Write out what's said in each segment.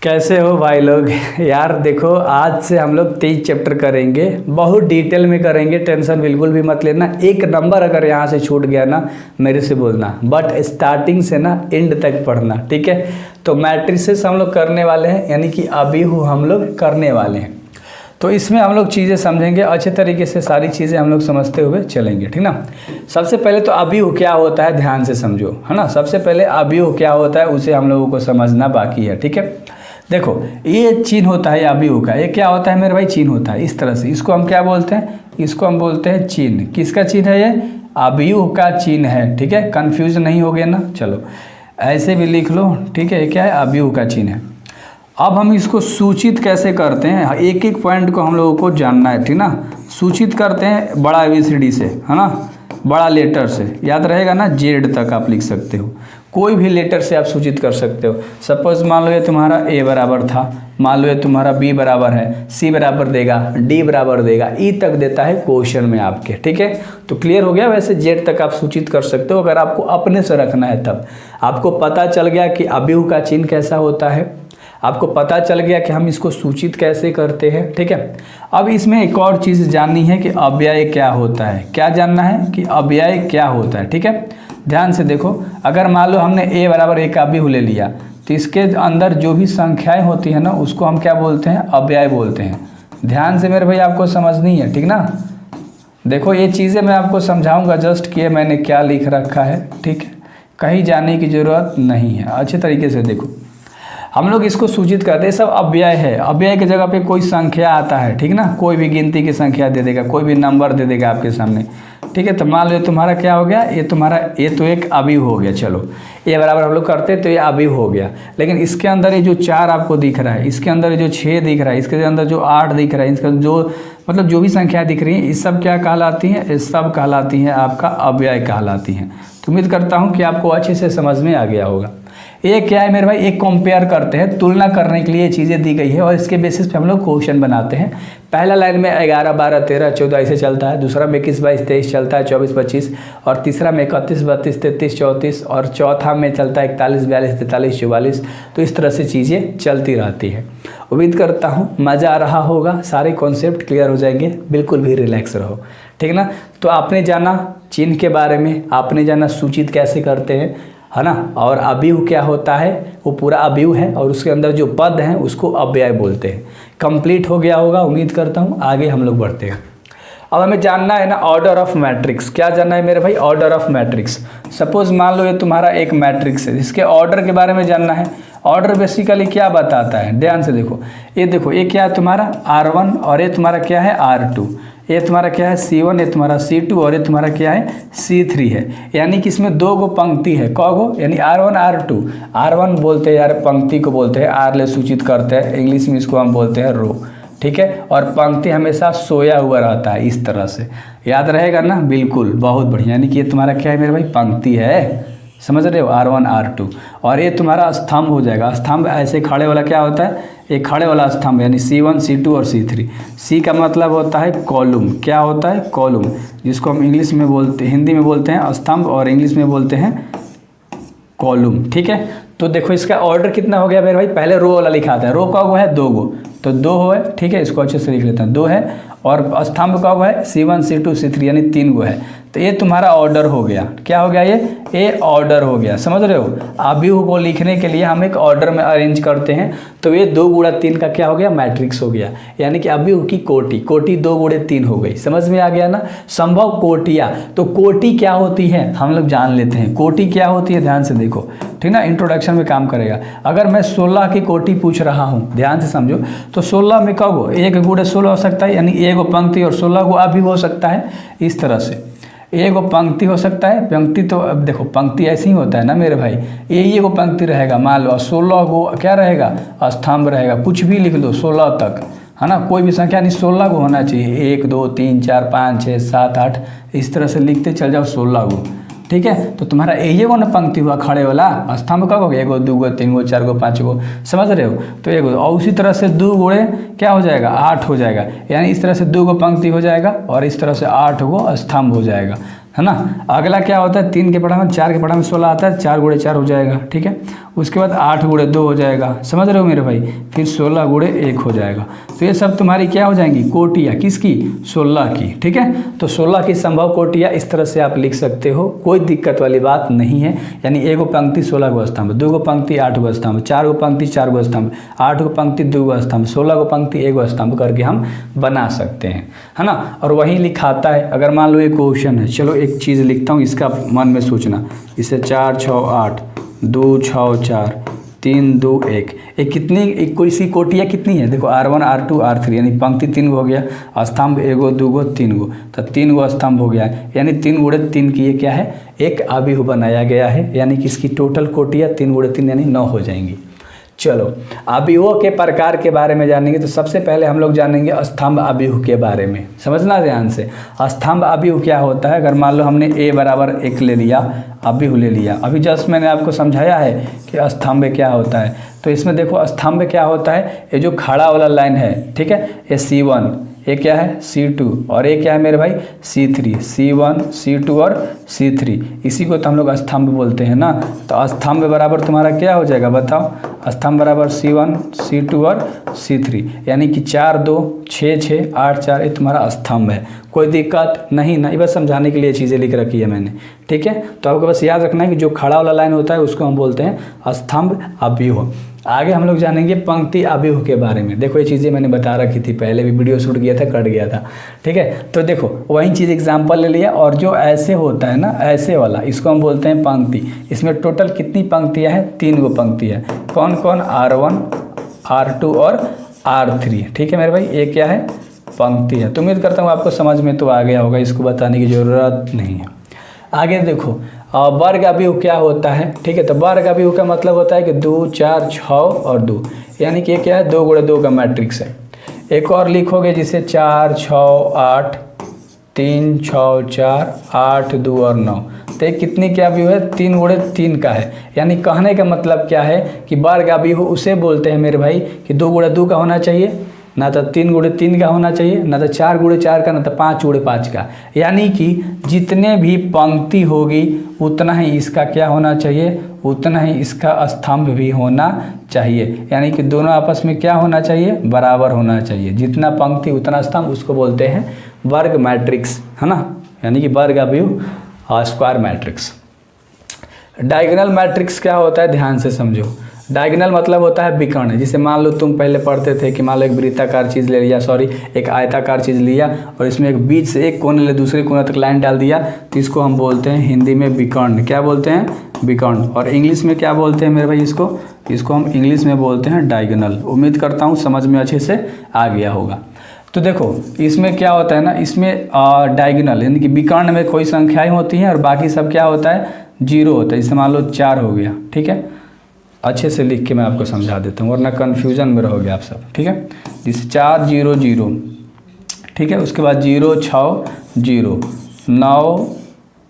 कैसे हो भाई लोग। यार देखो, आज से हम लोग 23 चैप्टर करेंगे, बहुत डिटेल में करेंगे, टेंशन बिल्कुल भी मत लेना। एक नंबर अगर यहाँ से छूट गया ना मेरे से बोलना, बट स्टार्टिंग से ना एंड तक पढ़ना, ठीक है। तो मैट्रिसेस हम लोग करने वाले हैं, यानी कि अबीहू हम लोग करने वाले हैं। तो इसमें हम लोग चीज़ें समझेंगे अच्छे तरीके से, सारी चीज़ें हम लोग समझते हुए चलेंगे, ठीक ना। सबसे पहले तो अबीहू क्या होता है ध्यान से समझो, है ना। सबसे पहले अबीहू क्या होता है उसे हम लोगों को समझना बाकी है, ठीक है। देखो, ये चिन्ह होता है अबीहू का, ये क्या होता है मेरे भाई, चिन्ह होता है इस तरह से। इसको हम क्या बोलते हैं, इसको हम बोलते हैं चिन्ह। किसका चिन्ह है ये, अबीहू का चिन्ह है, ठीक है। कन्फ्यूज नहीं हो गया ना, चलो ऐसे भी लिख लो, ठीक है। ये क्या है, अबीहू का चिन्ह है। अब हम इसको सूचित कैसे करते हैं, एक एक पॉइंट को हम लोगों को जानना है, ठीक ना। सूचित करते हैं बड़ा ABCD से, है ना, बड़ा लेटर से, याद रहेगा ना, Z तक आप लिख सकते हो। कोई भी लेटर से आप सूचित कर सकते हो। सपोज मान लो ये तुम्हारा A बराबर था, मान लो ये तुम्हारा B बराबर है, C बराबर देगा, D बराबर देगा, E तक देता है क्वेश्चन में आपके, ठीक है। तो क्लियर हो गया। वैसे Z तक आप सूचित कर सकते हो अगर आपको अपने से रखना है तब। आपको पता चल गया कि अबीहू का चिन्ह कैसा होता है, आपको पता चल गया कि हम इसको सूचित कैसे करते हैं, ठीक है। अब इसमें एक और चीज़ जाननी है कि अव्यय क्या होता है। क्या जानना है कि अव्यय क्या होता है, ठीक है। ध्यान से देखो, अगर मान लो हमने A बराबर A का अबीहू ले लिया, तो इसके अंदर जो भी संख्याएं होती हैं ना उसको हम क्या बोलते हैं, अव्यय बोलते हैं। ध्यान से मेरे भाई आपको समझनी है, ठीक ना। देखो ये चीज़ें मैं आपको समझाऊंगा जस्ट कि मैंने क्या लिख रखा है, ठीक है। कहीं जाने की ज़रूरत नहीं है, अच्छे तरीके से देखो। हम लोग इसको सूचित करते हैं, सब अव्यय है। अव्यय की जगह पे कोई संख्या आता है, ठीक ना, कोई भी गिनती की संख्या दे देगा, कोई भी नंबर दे देगा आपके सामने, ठीक है। तो मान लो तुम्हारा क्या हो गया, ये तुम्हारा, ये तो एक अबीहू हो गया। चलो ये बराबर हम लोग करते तो ये अबीहू हो गया। लेकिन इसके अंदर ये जो 4 आपको दिख रहा है, इसके अंदर जो 6 दिख रहा है, इसके अंदर जो 8 दिख रहा है, इसका जो मतलब जो भी संख्या दिख रही है, ये सब क्या कहलाती हैं, ये सब कहलाती हैं आपका अव्यय कहलाती हैं। तो उम्मीद करता हूँ कि आपको अच्छे से समझ में आ गया होगा। ये क्या है मेरे भाई, एक कंपेयर करते हैं, तुलना करने के लिए चीज़ें दी गई है और इसके बेसिस पे हम लोग क्वेश्चन बनाते हैं। पहला लाइन में 11, 12, 13, 14 ऐसे चलता है, दूसरा में 21, 22, 23 चलता है, 24, 25, और तीसरा में 31, 32, 33, 34, और चौथा में चलता है 41, 42, 43, 44। तो इस तरह से चीज़ें चलती रहती है। उम्मीद करता हूँ मज़ा आ रहा होगा, सारे कॉन्सेप्ट क्लियर हो जाएंगे, बिल्कुल भी रिलैक्स रहो, ठीक ना। तो आपने जाना चिन्ह के बारे में, आपने जाना सूचित कैसे करते हैं, है ना, और अबीहू क्या होता है, वो पूरा अबीहू है और उसके अंदर जो पद हैं उसको अव्यय बोलते हैं। कंप्लीट हो गया होगा उम्मीद करता हूँ। आगे हम लोग बढ़ते हैं। अब हमें जानना है ना ऑर्डर ऑफ मैट्रिक्स। क्या जानना है मेरे भाई, ऑर्डर ऑफ मैट्रिक्स। सपोज मान लो ये तुम्हारा एक मैट्रिक्स है, जिसके ऑर्डर के बारे में जानना है। ऑर्डर बेसिकली क्या बताता है, ध्यान से देखो। ये क्या है तुम्हारा R1 और ये तुम्हारा क्या है R2, ये तुम्हारा क्या है C1, ये तुम्हारा C2 और ये तुम्हारा क्या है C3 है। यानी कि इसमें 2 गो पंक्ति है, कौ गो, यानी R1 R2। R1 बोलते हैं यार पंक्ति को बोलते हैं, R ले सूचित करते हैं, इंग्लिश में इसको हम बोलते हैं रो, ठीक है। और पंक्ति हमेशा सोया हुआ रहता है, इस तरह से याद रहेगा ना, बिल्कुल बहुत बढ़िया। यानी कि ये तुम्हारा क्या है मेरे भाई, पंक्ति है, समझ रहे हो, R1 R2। और ये तुम्हारा स्तंभ हो जाएगा। स्तंभ ऐसे खड़े वाला क्या होता है, एक खड़े वाला स्तंभ, यानी C1, C2 और C3। C का मतलब होता है कॉलम। क्या होता है, कॉलम, जिसको हम इंग्लिश में बोलते, हिंदी में बोलते हैं स्तंभ और इंग्लिश में बोलते हैं कॉलम, ठीक है। तो देखो इसका ऑर्डर कितना हो गया मेरे भाई, पहले रो वाला लिखा था, रो का गो है 2 गो, तो 2 हो है, ठीक है। इसको अच्छे से लिख लेते हैं, 2 है। और स्तंभ का गो है C1, C2, C3, यानी 3 गो है। तो ये तुम्हारा ऑर्डर हो गया। क्या हो गया, ये ऑर्डर हो गया, समझ रहे हो। अबीहू को लिखने के लिए हम एक ऑर्डर में अरेंज करते हैं, तो ये 2 गुणा 3 का क्या हो गया, मैट्रिक्स हो गया। यानी कि अबीहू की कोटि, कोटि 2 गुणे 3 हो गई। समझ में आ गया ना, संभव कोटियाँ। तो कोटि क्या होती है हम लोग जान लेते हैं। कोटि क्या होती है, ध्यान से देखो, ठीक ना, इंट्रोडक्शन में काम करेगा। अगर मैं 16 की कोटि पूछ रहा हूँ, ध्यान से समझो, तो 16 में कब हो, 1 गुणे 16 हो सकता है, यानी 1 पंक्ति और 16 गो अभी हो सकता है। इस तरह से 1 पंक्ति हो सकता है। पंक्ति तो अब देखो पंक्ति ऐसे ही होता है ना मेरे भाई, ये गो पंक्ति रहेगा मान लो, 16 गो क्या रहेगा, स्तंभ रहेगा। कुछ भी लिख दो 16 तक, है ना, कोई भी संख्या नहीं, 16 गो होना चाहिए। 1 2 3 4 5 6 7 8 इस तरह से लिखते चल जाओ, 16 गो, ठीक है। तो तुम्हारा ये गो ना पंक्ति हुआ खड़े वाला, स्तंभ का हो गया 1 2 3 4 5 गो, समझ रहे हो। तो 1 और उसी तरह से 2 गुणे क्या हो जाएगा, 8 हो जाएगा। यानी इस तरह से 2 गो पंक्ति हो जाएगा और इस तरह से 8 गो स्तंभ हो जाएगा, है ना। अगला क्या होता है, 3 के पढ़ा में 4 के पढ़ा में 16 आता है, 4 गुणे 4 हो जाएगा, ठीक है। उसके बाद 8 गुणे 2 हो जाएगा, समझ रहे हो मेरे भाई, फिर 16 गुणे 1 हो जाएगा। तो ये सब तुम्हारी क्या हो जाएंगी, कोटियाँ, किसकी, 16 की, ठीक है। तो 16 की संभव कोटियाँ इस तरह से आप लिख सकते हो, कोई दिक्कत वाली बात नहीं है। यानी 1 गो पंक्ति 16 गो स्तंभ, 2 गो पंक्ति 8 गो स्तंभ, 4 गो पंक्ति 4 गो स्तंभ, 8 गो पंक्ति 2 गो स्तंभ, 16 गो पंक्ति 1 गो स्तंभ करके हम बना सकते हैं, है ना। और वही लिखाता है। अगर मान लो एक क्वेश्चन है, चलो एक चीज़ लिखता हूँ, इसका मन में सोचना। इसे 4 6 8, 2 6 4, 3 2 1, एक कितनी, एक कोई सी कोटियाँ कितनी है, देखो R1 R2 R3, यानी पंक्ति 3 गो हो गया, स्तंभ 1 गो 2 गो 3 गो, तो 3 गो स्तंभ हो गया है। यानी 3 गुणे 3 की ये क्या है, एक आव्यूह बनाया गया है। यानी कि इसकी टोटल कोटियाँ 3 गुणे 3 यानी 9 हो जाएंगी। चलो आव्यूहों के प्रकार के बारे में जानेंगे। तो सबसे पहले हम लोग जानेंगे स्तंभ आव्यूह के बारे में, समझना ध्यान से। स्तंभ आव्यूह क्या होता है, अगर मान लो हमने A बराबर 1 ले लिया, आव्यूह ले लिया, अभी जस्ट मैंने आपको समझाया है कि स्तंभ क्या होता है। तो इसमें देखो स्तंभ क्या होता है, ये जो खड़ा वाला लाइन है, ठीक है, ये C1, ये क्या है C2, और ये क्या है मेरे भाई C3, C1 C2 और C3, इसी को तो हम लोग स्तंभ बोलते हैं ना। तो स्तंभ बराबर तुम्हारा क्या हो जाएगा बताओ, स्तंभ बराबर C1 C2 और C3, यानी कि 4 2 6 6 8 4, ये तुम्हारा स्तंभ है। कोई दिक्कत नहीं ना, ये बस समझाने के लिए चीज़ें लिख रखी है मैंने, ठीक है। तो आपको बस याद रखना है कि जो खड़ा वाला लाइन होता है उसको हम बोलते हैं स्तंभ आव्यूह। आगे हम लोग जानेंगे पंक्ति आव्यूह के बारे में। देखो ये चीज़ें मैंने बता रखी थी, पहले भी वीडियो शूट किया था, कट गया था, ठीक है। तो देखो वही चीज़ एग्जांपल ले लिया, और जो ऐसे होता है ना, ऐसे वाला, इसको हम बोलते हैं पंक्ति। इसमें टोटल कितनी पंक्तियाँ हैं, 3 गो पंक्तियाँ। कौन कौन, R1 R2 और R3, ठीक है मेरे भाई, ये क्या है, पंक्ति है। तो उम्मीद करता हूँ आपको समझ में तो आ गया होगा, इसको बताने की ज़रूरत नहीं है। आगे देखो वर्ग आव्यूह क्या होता है, ठीक है। तो वर्ग आव्यूह का मतलब होता है कि 2 4 6 और 2, यानी कि ये क्या है, 2 गुणे 2 का मैट्रिक्स है। एक और लिखोगे जिसे 4 6 8, 3 6 4 8 2 और 9, तो एक कितनी क्या आव्यूह है, 3 गुणे 3 का है। यानी कहने का मतलब क्या है कि वर्ग आव्यूह उसे बोलते हैं मेरे भाई कि 2 गुणे 2 का होना चाहिए, ना तो 3 गुणे 3 का होना चाहिए, ना तो 4 गुणे 4 का, ना तो 5 गुणे 5 का। यानी कि जितने भी पंक्ति होगी उतना ही इसका क्या होना चाहिए, उतना ही इसका स्तंभ भी होना चाहिए। यानी कि दोनों आपस में क्या होना चाहिए, बराबर होना चाहिए। जितना पंक्ति उतना स्तंभ, उसको बोलते हैं वर्ग मैट्रिक्स, है ना। यानी कि वर्ग आव्यूह स्क्वायर मैट्रिक्स। डायगोनल मैट्रिक्स क्या होता है, ध्यान से समझो। डायगोनल मतलब होता है विकर्ण। जिसे मान लो तुम पहले पढ़ते थे कि मान लो एक वृत्ताकार चीज़ ले लिया, एक आयताकार चीज़ लिया, और इसमें एक बीच से एक कोने ले दूसरे कोने तक लाइन डाल दिया, तो इसको हम बोलते हैं हिंदी में विकर्ण। क्या बोलते हैं, विकर्ण। और इंग्लिश में क्या बोलते हैं मेरे भाई, इसको हम इंग्लिश में बोलते हैं डायगोनल। उम्मीद करता हूँ समझ में अच्छे से आ गया होगा। तो देखो इसमें क्या होता है ना, इसमें डायगोनल यानी कि विकर्ण में कोई संख्याएँ होती हैं और बाकी सब क्या होता है, 0 होता है। जैसे मान लो 4 हो गया, ठीक है। अच्छे से लिख के मैं आपको समझा देता हूँ, वरना कन्फ्यूजन में रहोगे आप सब, ठीक है। जैसे 4 0 0, ठीक है। उसके बाद 0 6 0 9,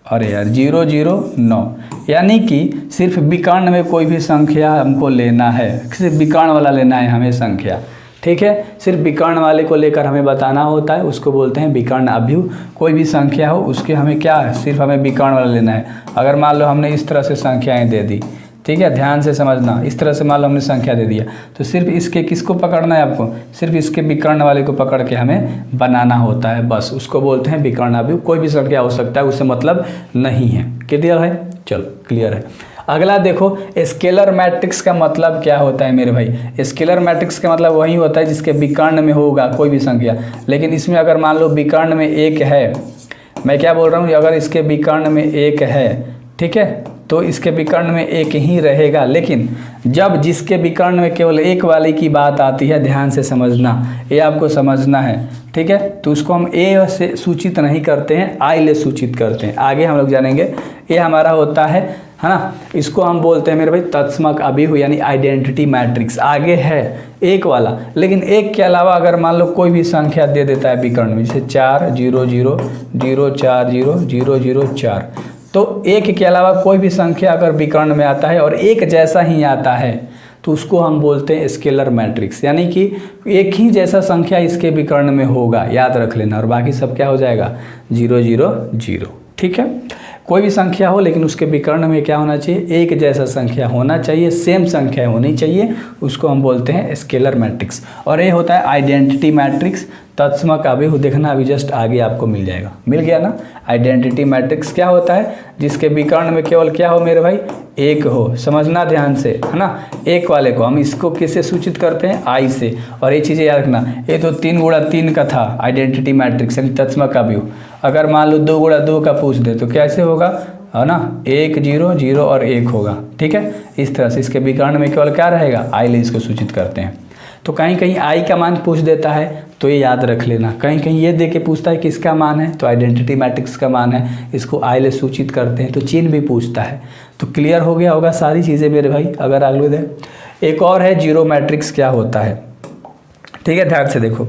अरे यार 0 0 9, यानी कि सिर्फ विकर्ण में कोई भी संख्या हमको लेना है, सिर्फ विकर्ण वाला लेना है हमें संख्या, ठीक है। सिर्फ विकर्ण वाले को लेकर हमें बताना होता है, उसको बोलते हैं विकर्ण आव्यूह। कोई भी संख्या हो उसके हमें क्या है, सिर्फ हमें विकर्ण वाला लेना है। अगर मान लो हमने इस तरह से संख्याएँ दे दी, ठीक है, ध्यान से समझना, इस तरह से मान लो हमने संख्या दे दिया, तो सिर्फ इसके किसको पकड़ना है आपको, सिर्फ इसके विकर्ण वाले को पकड़ के हमें बनाना होता है, बस। उसको बोलते हैं विकर्ण आव्यूह। कोई भी संख्या हो सकता है, उससे मतलब नहीं है। क्लियर है, चलो क्लियर है। अगला देखो स्केलर मैट्रिक्स का मतलब क्या होता है मेरे भाई। स्केलर मैट्रिक्स का मतलब वही होता है जिसके विकर्ण में होगा कोई भी संख्या, लेकिन इसमें अगर मान लो विकर्ण में 1 है, मैं क्या बोल रहा हूँ, अगर इसके विकर्ण में 1 है, ठीक है, तो इसके विकर्ण में 1 ही रहेगा। लेकिन जब जिसके विकर्ण में केवल 1 वाले की बात आती है, ध्यान से समझना, ये आपको समझना है, ठीक है। तो उसको हम ए से सूचित नहीं करते हैं, आई ले सूचित करते हैं। आगे हम लोग जानेंगे। ये हमारा होता है ना, इसको हम बोलते हैं मेरे भाई तत्समक आव्यूह यानी आइडेंटिटी मैट्रिक्स। आगे है 1 वाला, लेकिन 1 के अलावा अगर मान लो कोई भी संख्या दे देता है विकर्ण में, जैसे 4 0 0 0 4 0 0 0 4, तो 1 के अलावा कोई भी संख्या अगर विकर्ण में आता है और 1 जैसा ही आता है, तो उसको हम बोलते हैं स्केलर मैट्रिक्स। यानी कि एक ही जैसा संख्या इसके विकर्ण में होगा, याद रख लेना, और बाकी सब क्या हो जाएगा 0 0 0, ठीक है। कोई भी संख्या हो लेकिन उसके विकर्ण में क्या होना चाहिए, एक जैसा संख्या होना चाहिए, सेम संख्या होनी चाहिए, उसको हम बोलते हैं स्केलर मैट्रिक्स। और ये होता है आइडेंटिटी मैट्रिक्स। तत्समक अवयव देखना अभी जस्ट आगे आपको मिल जाएगा, मिल गया ना। आइडेंटिटी मैट्रिक्स क्या होता है, जिसके विकर्ण में केवल क्या हो मेरे भाई, एक हो। समझना ध्यान से, है ना। एक वाले को हम इसको किससे सूचित करते हैं, आई से। और ये चीज़ें याद रखना, ये तो 3 गुणा 3 का था आइडेंटिटी मैट्रिक्स यानी तत्समक अवयव। अगर मान लो 2 गुणा 2 का पूछ दे तो कैसे होगा, है ना, 1 0 0 और 1 होगा। ठीक है, इस तरह से इसके विकर्ण में केवल क्या रहेगा, आई ले इसको सूचित करते हैं। तो कहीं कहीं आई का मान पूछ देता है तो ये याद रख लेना, कहीं कहीं ये दे के पूछता है किसका मान है, तो आइडेंटिटी मैट्रिक्स का मान है, इसको आई ले सूचित करते हैं। तो चिन्ह भी पूछता है। तो क्लियर हो गया होगा सारी चीज़ें मेरे भाई। अगर आगे दे एक और है जीरो मैट्रिक्स क्या होता है। ठीक है, ध्यान से देखो,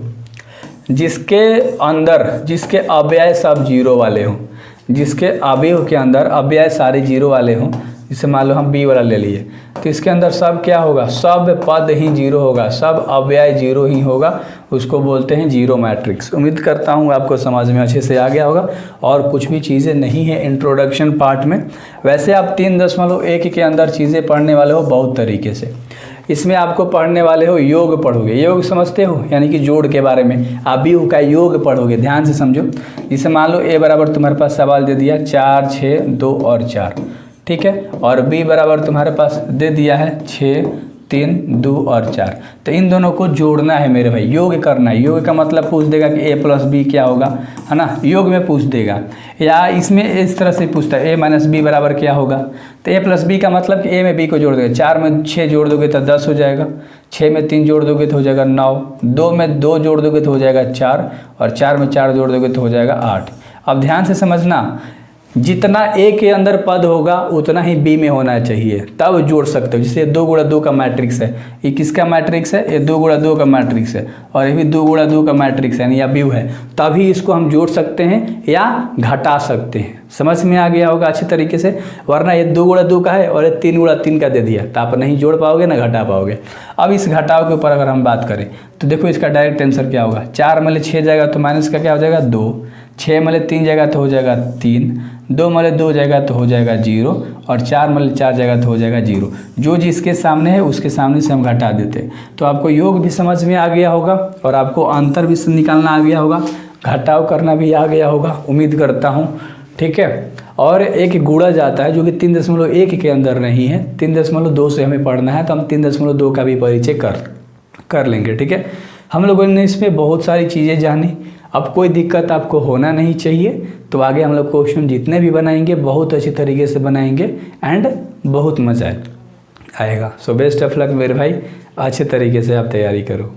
जिसके अंदर जिसके अव्यय सब जीरो वाले हों, जिसके अवयव के अंदर अव्यय सारे जीरो वाले हों, जैसे मान लो हम बी वाला ले लिए, तो इसके अंदर सब क्या होगा, सब पद ही जीरो होगा, सब अव्यय जीरो ही होगा, उसको बोलते हैं जीरो मैट्रिक्स। उम्मीद करता हूँ आपको समझ में अच्छे से आ गया होगा और कुछ भी चीज़ें नहीं है इंट्रोडक्शन पार्ट में। वैसे आप 3.1 के अंदर चीज़ें पढ़ने वाले हो बहुत तरीके से। इसमें आपको पढ़ने वाले हो योग पढ़ोगे, योग समझते हो यानी कि जोड़ के बारे में, अवयव का योग पढ़ोगे। ध्यान से समझो, जैसे मान लो ए बराबर तुम्हारे पास सवाल दे दिया 4 6 2 और 4, ठीक है, और बी बराबर तुम्हारे पास दे दिया है 6 3 2 और 4। तो इन दोनों को जोड़ना है मेरे भाई, योग करना है। योग का मतलब पूछ देगा कि a + b क्या होगा, है ना, योग में पूछ देगा। या इसमें इस तरह से पूछता है a - b बराबर क्या होगा, तो a + b का मतलब कि a में b को जोड़ देगा। 4 में 6 जोड़ दोगे तो 10 हो जाएगा, 6 में 3 जोड़ दोगे तो हो जाएगा 9, 2 में 2 जोड़ दोगे तो हो जाएगा 4, और 4 में 4 जोड़ दोगे तो हो जाएगा 8। अब ध्यान से समझना, जितना ए के अंदर पद होगा उतना ही बी में होना चाहिए, तब जोड़ सकते हो। जैसे 2 गुणा 2 का मैट्रिक्स है, ये किसका मैट्रिक्स है, ये 2 गुणा 2 का मैट्रिक्स है, और ये भी 2 गुणा 2 का मैट्रिक्स है यानी अवयव है, तभी इसको हम जोड़ सकते हैं या घटा सकते हैं। समझ में आ गया होगा अच्छे तरीके से। वरना ये 2 गुणा 2 का है और ये 3 गुणा 3 का दे दिया तो आप नहीं जोड़ पाओगे ना घटा पाओगे। अब इस घटाव के ऊपर अगर हम बात करें तो देखो इसका डायरेक्ट आंसर क्या होगा, 4 में 6 जाएगा तो माइनस का क्या हो जाएगा 2, 6 में 3 जाएगा तो हो जाएगा 3, 2 में 2 जाएगा तो हो जाएगा 0, और 4 में 4 जाएगा तो हो जाएगा 0। जो जिसके सामने है उसके सामने से हम घटा देते हैं। तो आपको योग भी समझ में आ गया होगा और आपको अंतर भी निकालना आ गया होगा, घटाव करना भी आ गया होगा, उम्मीद करता हूँ। ठीक है, और एक गुणा जाता है जो कि 3.1 के अंदर नहीं है, 3.2 से हमें पढ़ना है, तो हम 3.2 का भी परिचय कर लेंगे। ठीक है, हम लोगों ने इसमें बहुत सारी चीज़ें जानी। अब कोई दिक्कत आपको होना नहीं चाहिए। तो आगे हम लोग क्वेश्चन जितने भी बनाएंगे बहुत अच्छी तरीके से बनाएंगे एंड बहुत मज़ा आएगा। सो बेस्ट ऑफ लक मेरे भाई, अच्छे तरीके से आप तैयारी करो।